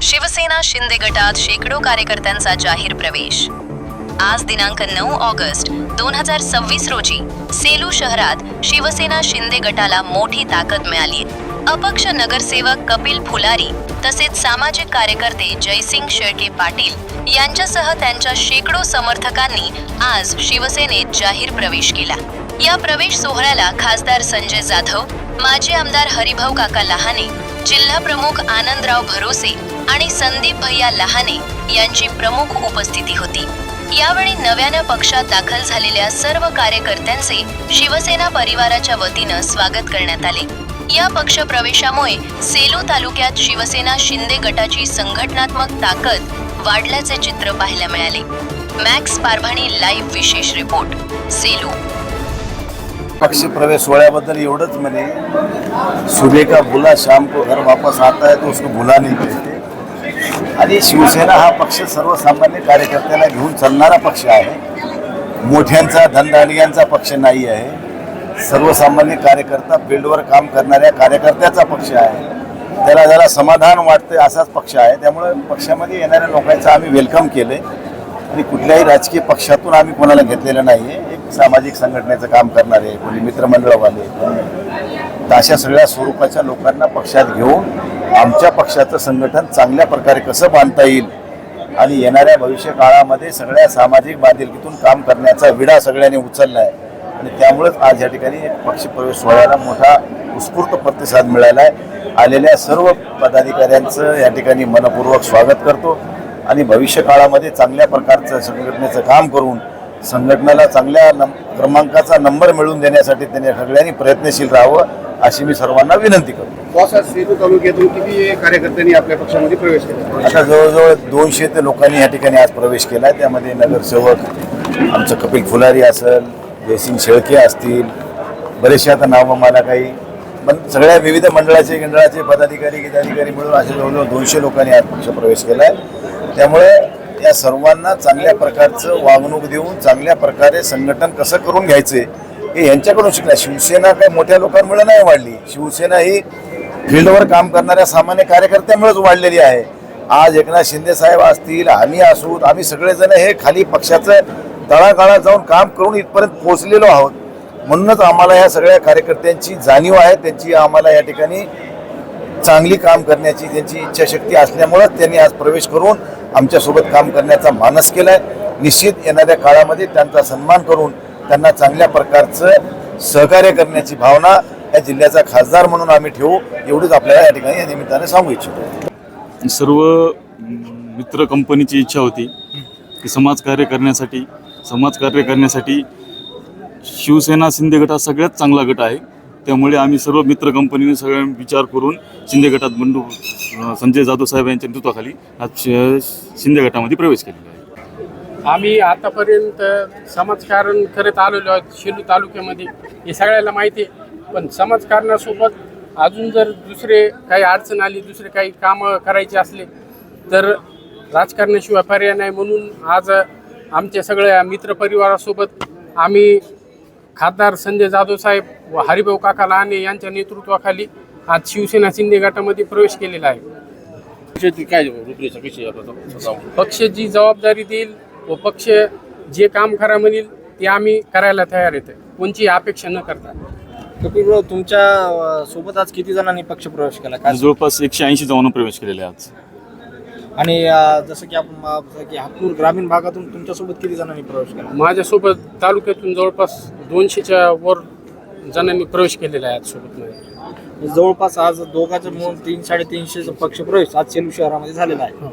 शिवसेना शिंदे गटात शेकडो कार्यकर्त्यांचा जाहीर प्रवेश। आज दिनांक 9 ऑगस्ट 2026 रोजी सेलू शहरात शिवसेना शिंदे गटाला मोठी ताकद मिळाली। अपक्ष नगरसेवक कपिल फुलारी तसेच सामाजिक कार्यकर्ते जयसिंग शेळके पाटील यांच्यासह त्यांच्या शेकडो समर्थकांनी आज शिवसेनेत जाहीर प्रवेश केला। या प्रवेश सोहळ्याला खासदार संजय जाधव, माजी आमदार हरिभाऊ काका लहाने, जिल्हा प्रमुख आनंदराव भरोसे आणि संदीप भैया लहाने यांची प्रमुख उपस्थिती होती। यावेळी नव्याने पक्षात दाखल झालेल्या सर्व कार्यकर्त्यांचे शिवसेना परिवाराच्या वतीने स्वागत करण्यात आले। या पक्ष प्रवेशामुळे सेलू तालुक्यात शिवसेना शिंदे गटाची संघटनात्मक ताकद वाढल्याचे चित्र पाहायला मिळाले। मॅक्स पारभाणी लाईव्ह विशेष रिपोर्ट, सेलू। पक्ष प्रवेश सोहळ्याबद्दल एवढंच म्हणे, सुबह का बुला शाम को घर वापस आता है तो उसको भुला नहीं कहते। आणि शिवसेना हा पक्ष सर्वसामान्य कार्यकर्त्याला घेऊन चालणारा पक्ष आहे। मोठ्यांचा धनधानग्यांचा पक्ष नाही आहे। सर्वसामान्य कार्यकर्ता फील्डवर काम करणाऱ्या कार्यकर्त्याचा पक्ष आहे। त्याला जरा समाधान वाटते असाच पक्ष आहे। त्यामुळे पक्षामध्ये येणाऱ्या लोकांचं आम्ही वेलकम केले आणि कुठल्याही राजकीय पक्षातून आम्ही कोणाला घेतलेलं नाही आहे। एक सामाजिक संघटनेचं काम करणारे, कोणी मित्रमंडळवाले, तर अशा सगळ्या स्वरूपाच्या लोकांना पक्षात घेऊन आमच्या पक्षाचं संघटन चांगल्या प्रकारे कसं बांधता येईल आणि येणाऱ्या भविष्य काळामध्ये सगळ्या सामाजिक बांधिलकीतून काम करण्याचा विडा सगळ्यांनी उचलला आहे। आणि त्यामुळेच आज या ठिकाणी पक्ष प्रवेश सोहळ्याला मोठा उत्स्फूर्त प्रतिसाद मिळाला आहे। आलेल्या सर्व पदाधिकाऱ्यांचं या ठिकाणी मनपूर्वक स्वागत करतो आणि भविष्य काळामध्ये चांगल्या प्रकारचं संघटनेचं काम करून संघटनेला चांगल्या क्रमांकाचा नंबर मिळवून देण्यासाठी त्यांनी सगळ्यांनी प्रयत्नशील राहावं अशी मी सर्वांना विनंती करतो। सेलू तालुक्यातून किती कार्यकर्त्यांनी आपल्या पक्षामध्ये प्रवेश केला? आता जवळजवळ 200 ते लोकांनी या ठिकाणी आज प्रवेश केला आहे। त्यामध्ये नगरसेवक आमचं कपिल फुलारी असेल, जयसिंग शेळके असतील, बरेचसे आता नावं मला काही, पण सगळ्या विविध मंडळाचे पदाधिकारी गिताधिकारी मिळून असे जवळजवळ 200 लोकांनी आज पक्ष प्रवेश केला आहे। त्यामुळे या सर्वांना चांगल्या प्रकारचं वागणूक देऊन चांगल्या प्रकारे संघटन कसं करून घ्यायचे हे यांच्याकडून शिकला। शिवसेना काही मोठ्या लोकांमुळे नाही वाढली, शिवसेना ही फील्डवर काम करणाऱ्या सामान्य कार्यकर्त्यांमुळेच वाढलेली आहे। आज एकनाथ शिंदे साहेब असतील, आम्ही असू, आम्ही सगळेजण हे खाली पक्षाचं तळागाळात जाऊन काम करून इथपर्यंत पोहोचलेलो आहोत। म्हणूनच आम्हाला या सगळ्या कार्यकर्त्यांची जाणीव आहे, त्यांची आम्हाला या ठिकाणी चांगली काम करण्याची त्यांची इच्छाशक्ती असल्यामुळेच त्यांनी आज प्रवेश करून आमच्यासोबत काम करण्याचा मानस केला आहे। निश्चित येणाऱ्या काळामध्ये त्यांचा सन्मान करून त्यांना चांगल्या प्रकारचं सहकार्य करण्याची भावना या जिल्ह्याचा खासदार म्हणून आम्ही ठेवू, एवढीच आपल्याला या ठिकाणी या निमित्ताने सांगू इच्छितो। सर्व मित्र कंपनीची इच्छा होती की समाजकार्य करण्यासाठी शिवसेना शिंदे गट हा सगळ्यात चांगला गट आहे। त्यामुळे आम्ही सर्व मित्र कंपनीने सगळ्या विचार करून शिंदे गटात बंधू संजय जाधव साहेब यांच्या नेतृत्वाखाली आज शिंदे गटामध्ये प्रवेश केलेला आहे। आम्ही आतापर्यंत समाजकारण करत आलेलो आहोत सेलू तालुक्यामध्ये, हे सगळ्याला माहिती आहे। पण समाजकारणासोबत अजून जर दुसरे काही अडचण आली, दुसरे काही कामं करायचे असले तर राजकारणाशिवाय पर्याय नाही। म्हणून आज आमच्या सगळ्या मित्रपरिवारासोबत आम्ही खासदार संजय जाधव साहेब व हरिभाऊ काका लहाने यांच्या नेतृत्वाखाली आज शिवसेना शिंदे गटामध्ये प्रवेश केलेला आहे। पक्ष जी जबाबदारी देईल व पक्ष जे काम करा म्हणेल ते आम्ही करायला तयार येते, कोणची अपेक्षा न करता। कपिल, तुमच्या सोबत आज किती जणांनी पक्ष प्रवेश केला? जवळपास 180 जणांना प्रवेश केलेला आहे आज। आणि जसं की आपण हापूर ग्रामीण भागातून तुमच्यासोबत किती जणांनी प्रवेश केला? माझ्यासोबत तालुक्यातून जवळपास 200च्या वर जणांनी प्रवेश केलेला आहे आज सोबत मध्ये। जवळपास आज दोघांचं मिळून 300-350 पक्ष प्रवेश आज सेलू शहरामध्ये झालेला आहे।